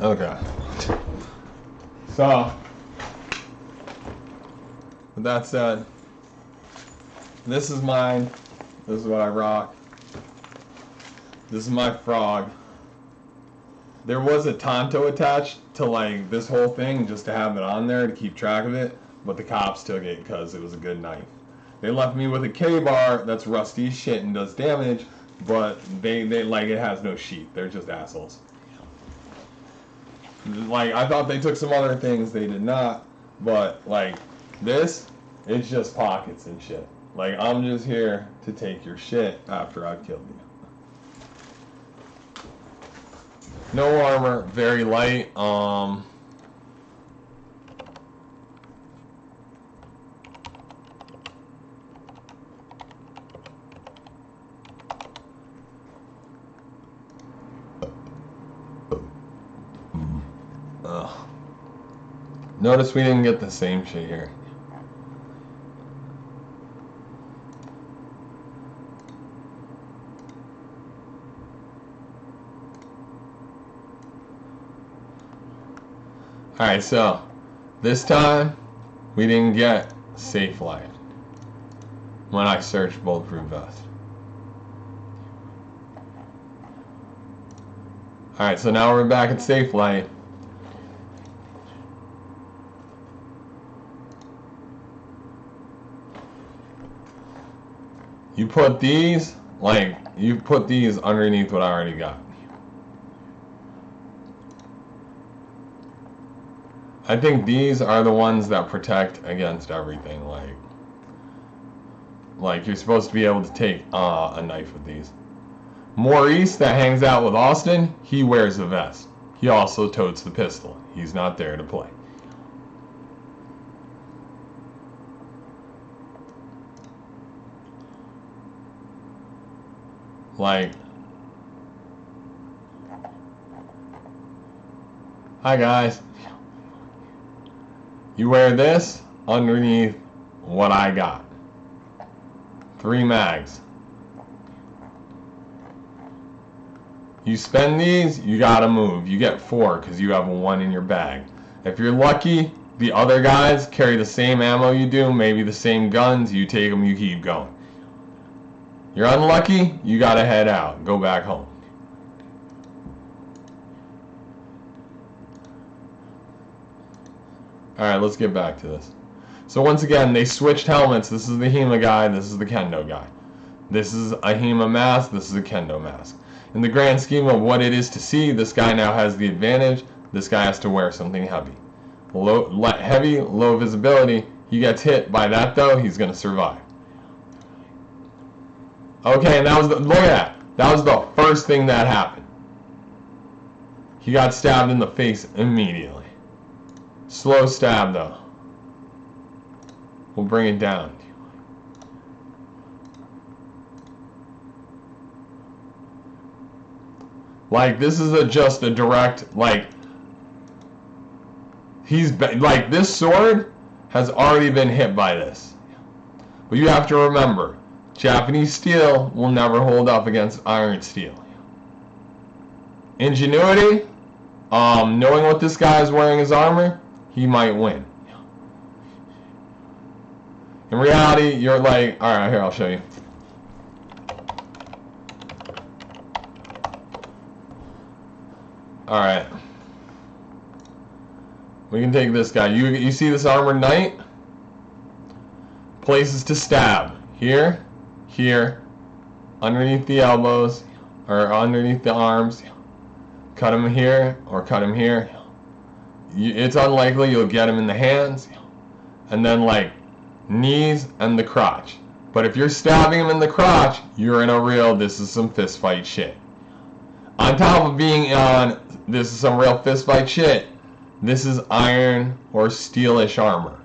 Okay. So, with that said, this is mine. This is what I rock. This is my frog. There was a Tonto attached to like this whole thing just to have it on there to keep track of it, but the cops took it because it was a good knife. They left me with a K-bar that's rusty as shit and does damage, but they like it has no sheath. They're just assholes. Like, I thought they took some other things, they did not, but like this, it's just pockets and shit. Like, I'm just here to take your shit after I've killed you. No armor, very light. Alright, notice we didn't get the same shit here. Alright, so this time we didn't get safe life when I searched bulletproof vest. Alright, so now we're back at safe light. You put these, like, you put these underneath what I already got. I think these are the ones that protect against everything. Like you're supposed to be able to take a knife with these. Maurice, that hangs out with Austin, he wears a vest. He also totes the pistol. He's not there to play. Like, hi guys. You wear this underneath what I got. 3 mags. You spend these, you gotta move. You get 4 because you have 1 in your bag. If you're lucky, the other guys carry the same ammo you do, maybe the same guns. You take them, you keep going. You're unlucky, you gotta head out. Go back home. Alright, let's get back to this. So once again, they switched helmets. This is the HEMA guy, this is the Kendo guy. This is a HEMA mask, this is a Kendo mask. In the grand scheme of what it is to see, this guy now has the advantage. This guy has to wear something heavy. Heavy, low visibility. He gets hit by that though, he's going to survive. Okay, and that was look at that. That was the first thing that happened. He got stabbed in the face immediately. Slow stab though. We'll bring it down. Like, this is just a direct, like, like, this sword has already been hit by this. But you have to remember, Japanese steel will never hold up against iron steel. Ingenuity, knowing what this guy is wearing as armor, he might win. In reality, you're like, alright, here, I'll show you. Alright. We can take this guy. You see this armored knight? Places to stab. Here, here, underneath the elbows, or underneath the arms. Cut him here, or cut him here. It's unlikely you'll get him in the hands. And then, like, knees and the crotch. But if you're stabbing him in the crotch, you're in a real, this is some fist fight shit. On top of being on, this is some real fist fight shit, this is iron or steelish armor.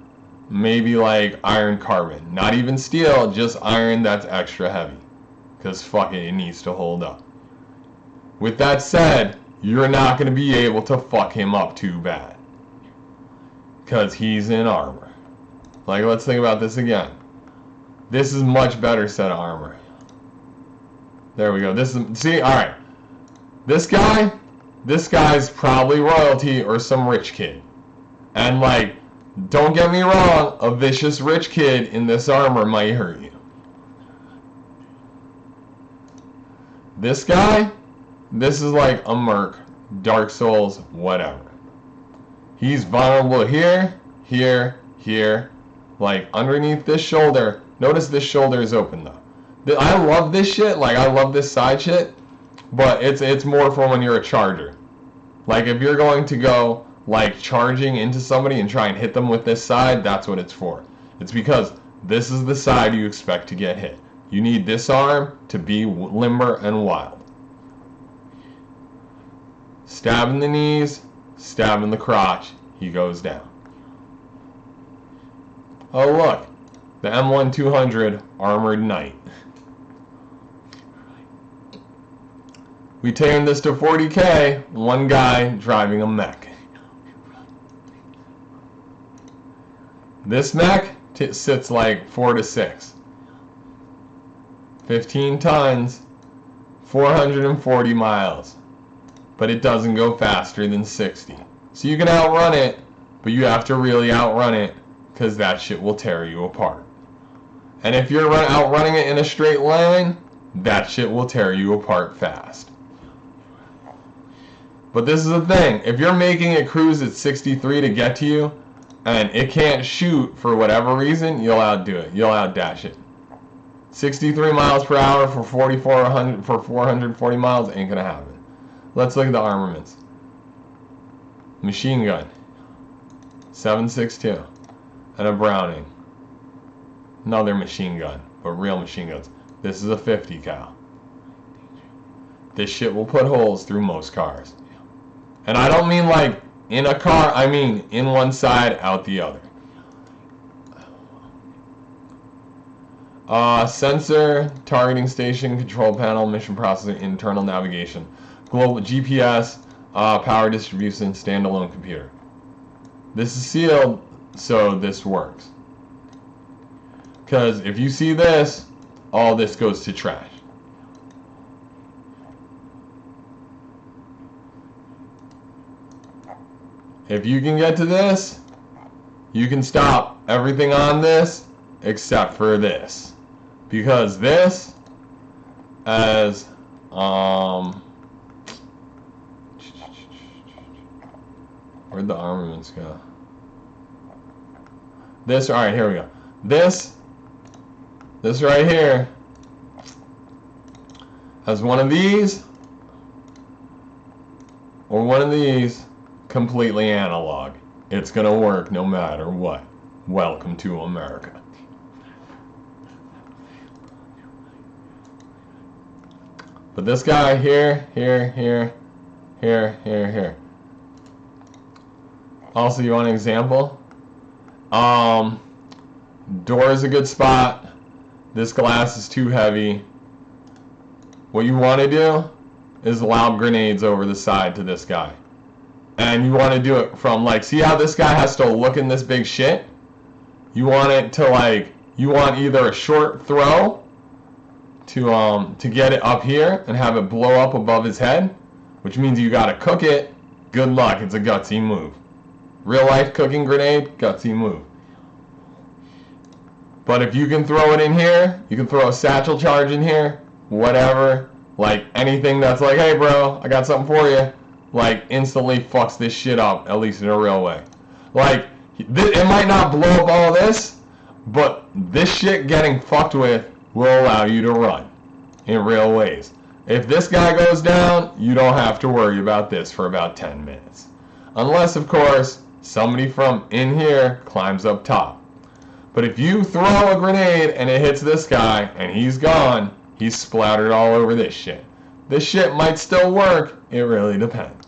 Maybe like iron carbon. Not even steel, just iron that's extra heavy. Because fuck it, it needs to hold up. With that said, you're not going to be able to fuck him up too bad. Because he's in armor. Like, let's think about this again. This is much better set of armor. There we go. This is, see, alright. This guy, this guy's probably royalty or some rich kid. And like, don't get me wrong, a vicious rich kid in this armor might hurt you. This guy, this is like a merc, Dark Souls, whatever. He's vulnerable here, here, here, like underneath this shoulder. Notice this shoulder is open though. I love this shit, like I love this side shit, but it's more for when you're a charger. Like if you're going to go like charging into somebody and try and hit them with this side, that's what it's for. It's because this is the side you expect to get hit. You need this arm to be limber and wild. Stab in the knees, stab in the crotch, he goes down. Oh look, the M1200 Armored Knight. We turned this to 40k, one guy driving a mech. This mech sits like 4 to 6. 15 tons, 440 miles. But it doesn't go faster than 60. So you can outrun it, but you have to really outrun it, because that shit will tear you apart. And if you're outrunning it in a straight line, that shit will tear you apart fast. But this is the thing, if you're making it cruise at 63 to get to you, and it can't shoot for whatever reason, you'll outdo it. You'll outdash it. 63 miles per hour for 440 miles ain't gonna happen. Let's look at the armaments. Machine gun, 7.62, and a Browning. Another machine gun, but real machine guns. This is a 50 cal. This shit will put holes through most cars. And I don't mean like in a car, I mean in one side, out the other. Sensor, targeting station, control panel, mission processor, internal navigation, global GPS, power distribution, standalone computer. This is sealed, so this works. Because if you see this, all this goes to trash. If you can get to this, you can stop everything on this except for this. Because this, as, where'd the armaments go? This, alright, here we go. This right here has one of these or one of these completely analog. It's gonna work no matter what. Welcome to America. But this guy here, here. Also, you want an example? Door is a good spot. This glass is too heavy. What you want to do is lob grenades over the side to this guy. And you want to do it from like, see how this guy has to look in this big shit? You want it to like, you want either a short throw to get it up here and have it blow up above his head, which means you gotta cook it. Good luck, it's a gutsy move. Real life cooking grenade, gutsy move. But if you can throw it in here, you can throw a satchel charge in here, whatever, like anything that's like, hey bro, I got something for you, like instantly fucks this shit up, at least in a real way. Like, it might not blow up all this, but this shit getting fucked with will allow you to run in real ways. If this guy goes down, you don't have to worry about this for about 10 minutes. Unless, of course, somebody from in here climbs up top. But if you throw a grenade and it hits this guy and he's gone, he's splattered all over this shit. This shit might still work, it really depends.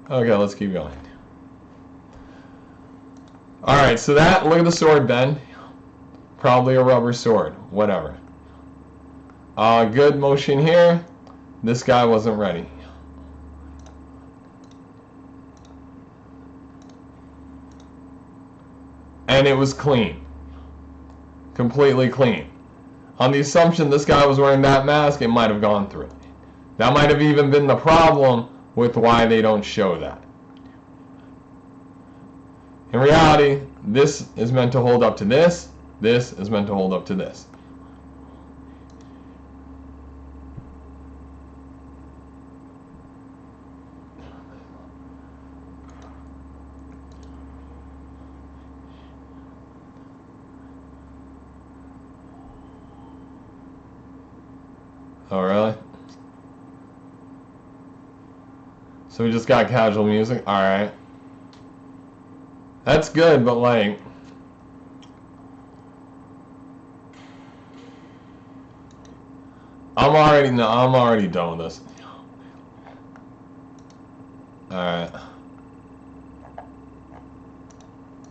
Okay, let's keep going. Alright, so that, look at the sword bend. Probably a rubber sword, whatever. Good motion here. This guy wasn't ready. And it was clean. Completely clean. On the assumption this guy was wearing that mask, it might have gone through. That might have even been the problem with why they don't show that. In reality, this is meant to hold up to this. This is meant to hold up to this. Oh, really? So we just got casual music? Alright. That's good, but like... I'm already done with this. Alright.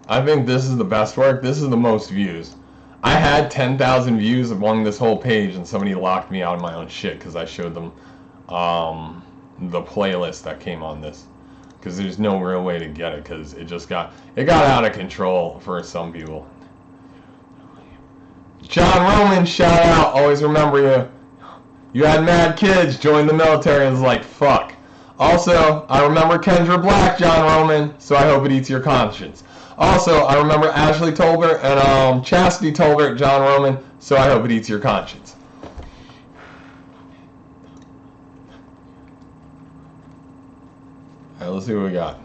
I think this is the best work. This is the most views. I had 10,000 views along this whole page, and somebody locked me out of my own shit because I showed them the playlist that came on this. Because there's no real way to get it, because it got out of control for some people. John Roman, shout out. Always remember you. You had mad kids, joined the military, and was like, fuck. Also, I remember Kendra Black, John Roman, so I hope it eats your conscience. Also, I remember Ashley Tolbert and Chastity Tolbert, John Roman, so I hope it eats your conscience. Alright, let's see what we got.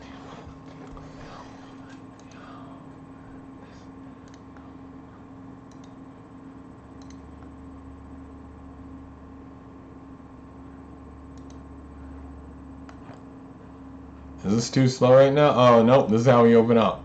Is this too slow right now? Oh, nope, this is how we open up.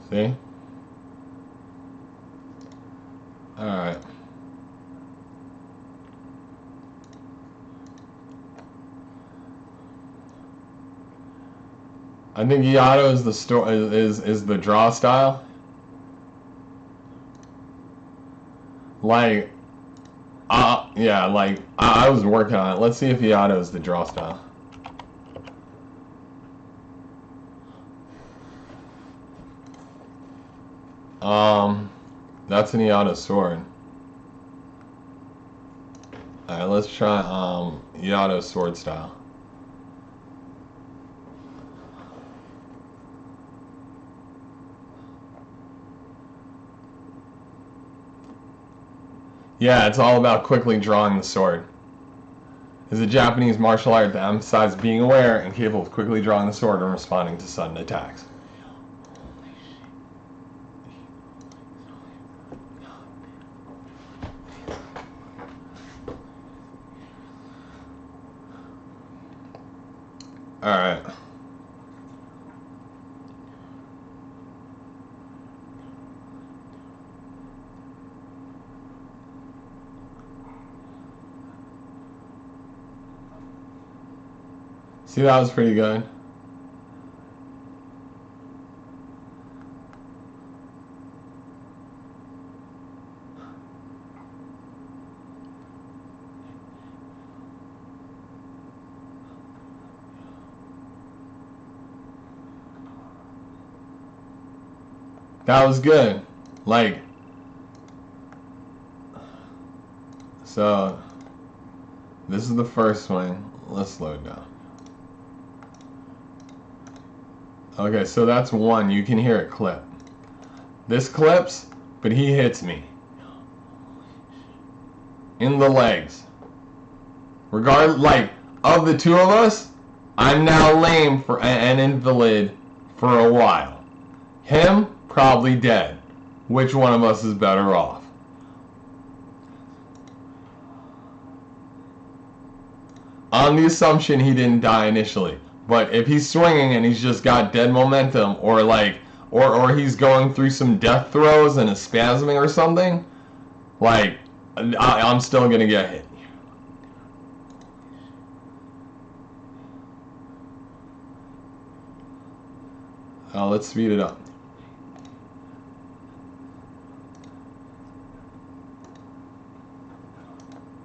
See? Alright. I think Yato is the draw style. Like, yeah, like I was working on it. Let's see if Yato is the draw style. That's an Yato sword. Alright, let's try Yato sword style. Yeah, it's all about quickly drawing the sword. It's a Japanese martial art that emphasizes being aware and capable of quickly drawing the sword and responding to sudden attacks. Alright. See, that was pretty good. That was good. Like, so this is the first swing. Let's slow it down. Okay, so that's one. You can hear it clip. This clips, but he hits me in the legs. Like, of the two of us, I'm now lame for an invalid for a while. Him, probably dead. Which one of us is better off? On the assumption he didn't die initially. But if he's swinging and he's just got dead momentum, or like, or he's going through some death throes and is spasming or something, like, I'm still gonna get hit. Let's speed it up.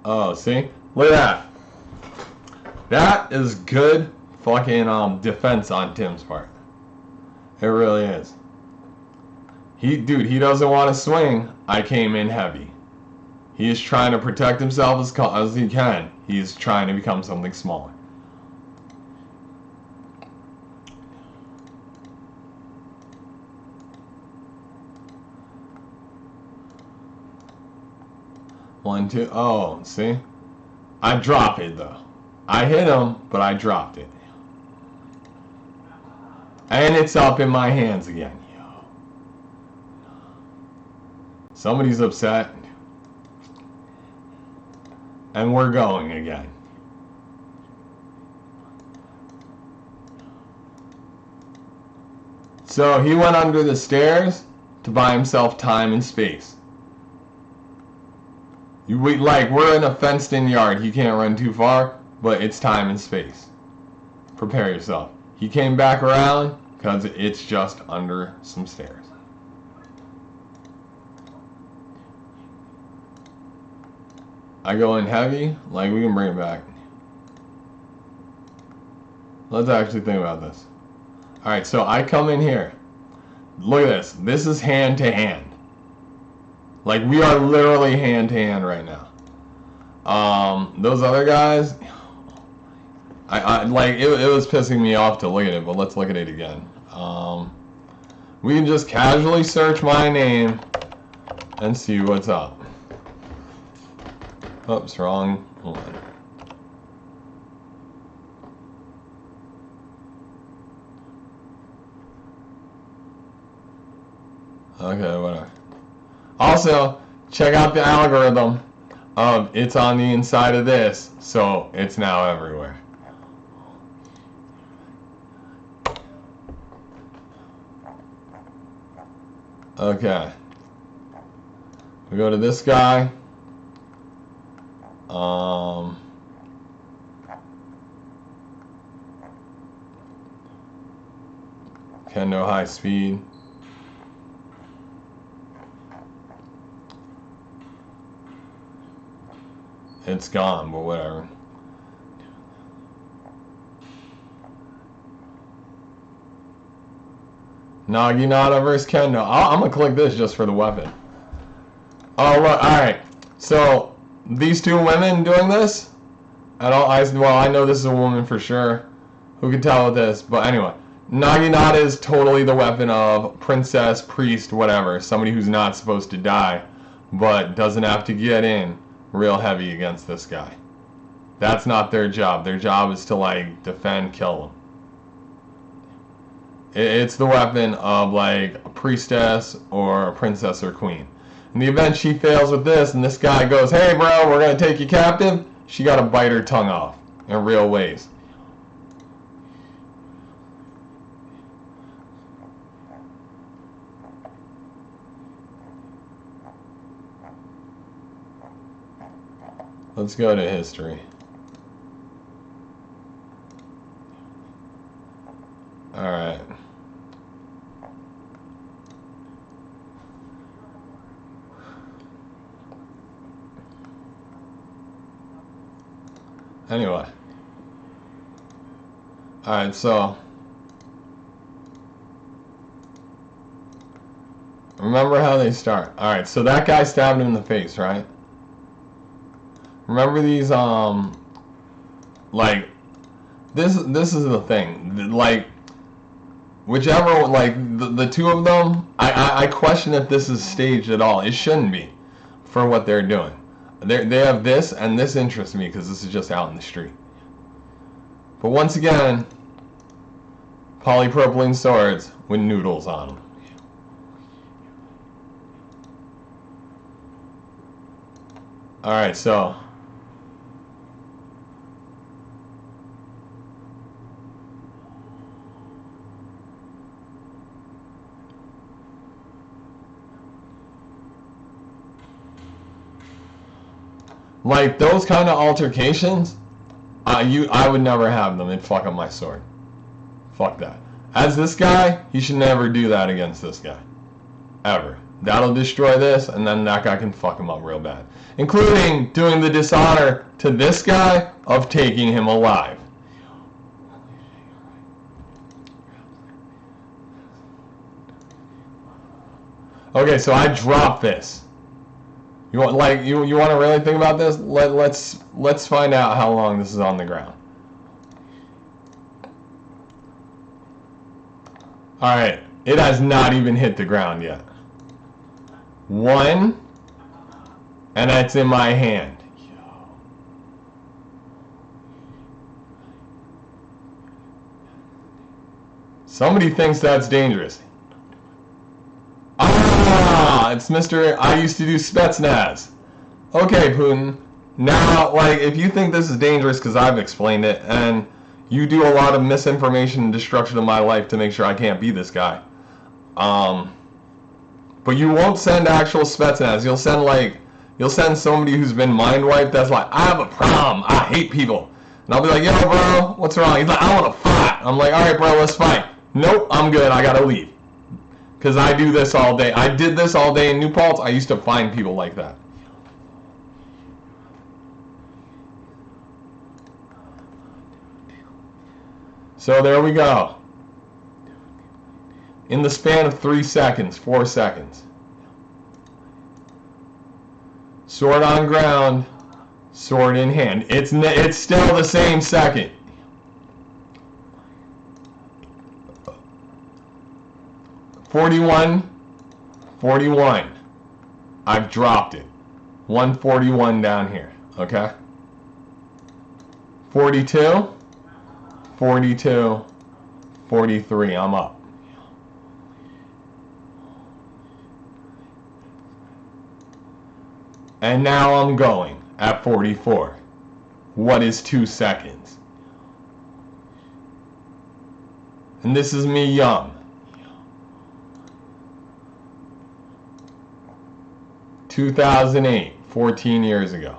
Oh, see? Look at that. That is good fucking defense on Tim's part. It really is. Dude, he doesn't want to swing. I came in heavy. He is trying to protect himself as he can. He's trying to become something smaller. One, two. Oh, see? I drop it, though. I hit him, but I dropped it. And it's up in my hands again. Somebody's upset. And we're going again. So he went under the stairs to buy himself time and space. We're in a fenced-in yard. He can't run too far, but it's time and space. Prepare yourself. He came back around because it's just under some stairs. I go in heavy, like we can bring it back. Let's actually think about this. Alright, so I come in here. Look at this. This is hand to hand. Like, we are literally hand to hand right now. Those other guys, it was pissing me off to look at it, but let's look at it again. We can just casually search my name and see what's up. Oops, wrong one. Okay, whatever. Also, check out the algorithm of it's on the inside of this, so it's now everywhere. Okay. We go to this guy. Kendo high speed. It's gone, but whatever. Naginata versus Kendo. I'm gonna click this just for the weapon. Oh look, alright. So these two women doing this, I know this is a woman for sure. Who can tell with this? But anyway, Naginata is totally the weapon of princess, priest, whatever. Somebody who's not supposed to die, but doesn't have to get in real heavy against this guy. That's not their job. Their job is to like defend, kill them. It's the weapon of like a priestess or a princess or queen. In the event she fails with this and this guy goes, hey bro, we're gonna take you captive, she gotta bite her tongue off in real ways. Let's go to history. Alright. Anyway. Alright, so remember how they start. Alright, so that guy stabbed him in the face, right? Remember these, like, this is the thing, like, whichever, like, the two of them, I question if this is staged at all. It shouldn't be, for what they're doing. They have this, and this interests me, because this is just out in the street. But once again, polypropylene swords with noodles on them. Alright, so like those kind of altercations, I would never have them. It'd fuck up my sword. Fuck that. As this guy, he should never do that against this guy. Ever. That'll destroy this, and then that guy can fuck him up real bad. Including doing the dishonor to this guy of taking him alive. Okay, so I dropped this. You want you want to really think about this? Let's find out how long this is on the ground. All right, it has not even hit the ground yet. 1, and that's in my hand. Somebody thinks that's dangerous. Ah, it's Mr. I used to do Spetsnaz. Okay, Putin. Now, like, if you think this is dangerous because I've explained it, and you do a lot of misinformation and destruction of my life to make sure I can't be this guy. But you won't send actual Spetsnaz. You'll send somebody who's been mind wiped that's like, I have a problem. I hate people. And I'll be like, yo, bro, what's wrong? He's like, I want to fight. I'm like, all right, bro, let's fight. Nope, I'm good. I got to leave. Because I do this all day. I did this all day in New Paltz. I used to find people like that. So there we go. In the span of 3 seconds, 4 seconds. Sword on ground, sword in hand. It's still the same second. $41, $41. I've dropped it. 141 down here. Okay. 42, 42, 43. I'm up. And now I'm going at 44. What is 2 seconds? And this is me young. 2008, 14 years ago.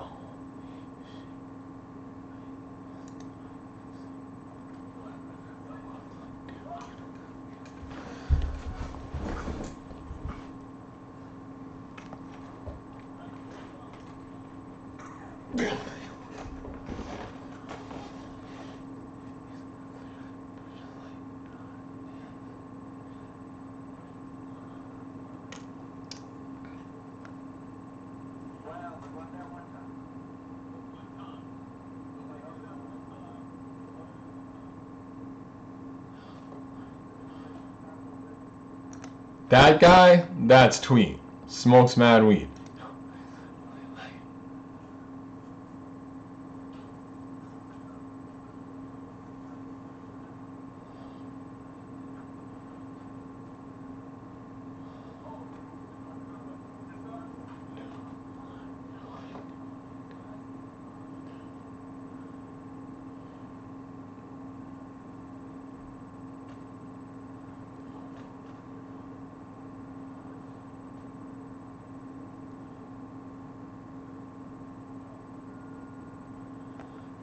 That guy, that's Tweet. Smokes mad weed.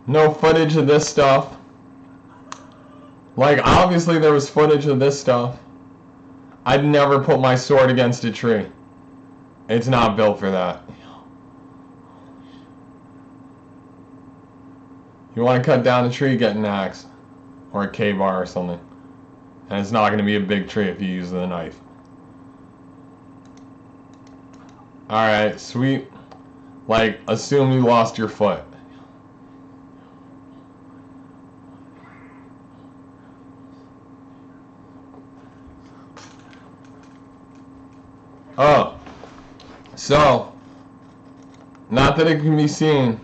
No footage of this stuff. Like, obviously there was footage of this stuff. I'd never put my sword against a tree. It's not built for that. You want to cut down a tree, get an axe. Or a K-bar or something. And it's not going to be a big tree if you use the knife. Alright, sweet. Like, assume you lost your foot. Oh, so, not that it can be seen,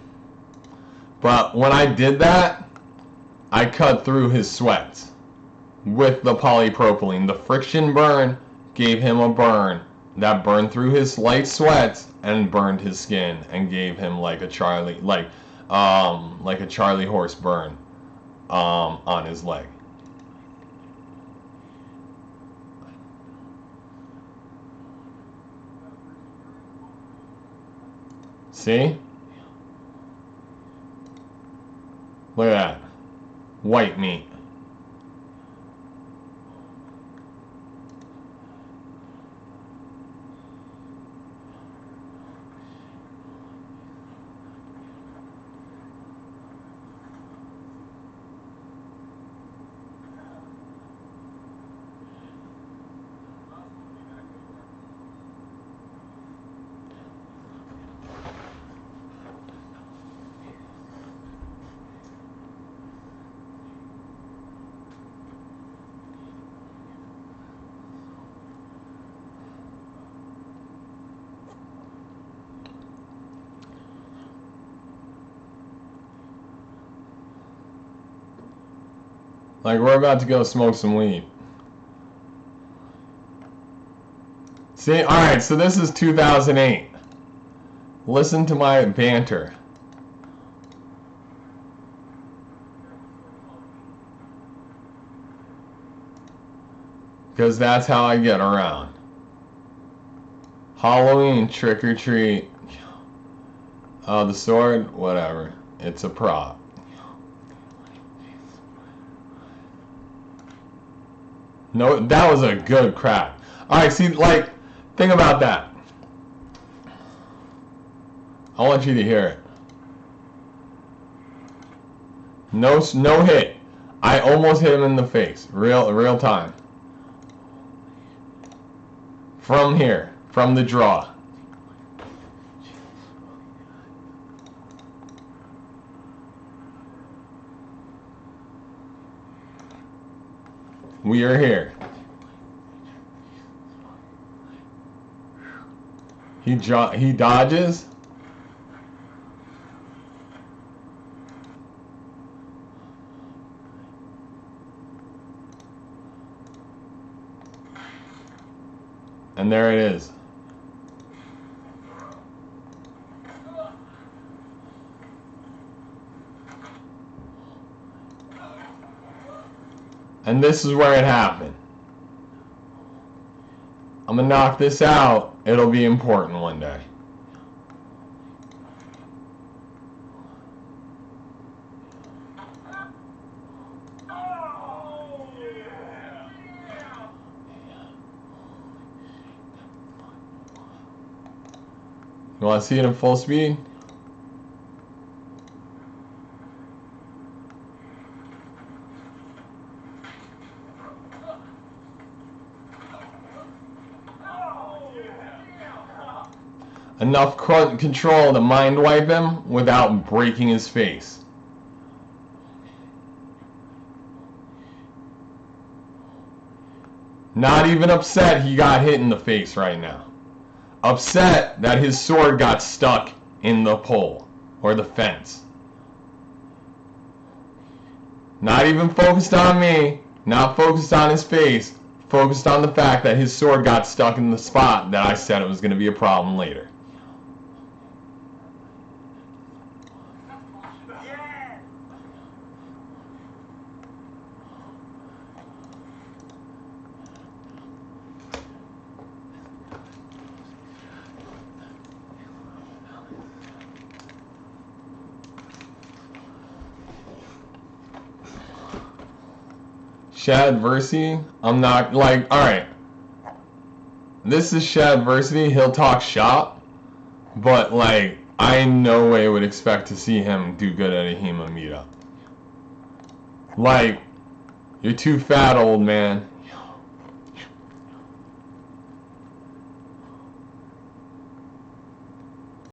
but when I did that, I cut through his sweats with the polypropylene. The friction burn gave him a burn that burned through his light sweats and burned his skin and gave him like a Charlie horse burn on his leg. See? Look at that. White meat. Like, we're about to go smoke some weed. See, alright, so this is 2008. Listen to my banter. Because that's how I get around. Halloween, trick or treat. Oh, the sword? Whatever. It's a prop. No, that was a good crack. Alright, see, like, think about that. I want you to hear it. No hit. I almost hit him in the face. Real time. From here. From the draw. We are here. He dodges. And there it is. And this is where it happened. I'm gonna knock this out. It'll be important one day. You want to see it in full speed? Enough control to mind wipe him without breaking his face. Not even upset he got hit in the face right now. Upset that his sword got stuck in the pole or the fence. Not even focused on me, not focused on his face, focused on the fact that his sword got stuck in the spot that I said it was going to be a problem later. Shadversity, I'm not like, alright, this is Shadversity, he'll talk shop, but like, I in no way would expect to see him do good at a HEMA meetup. Like, you're too fat, old man.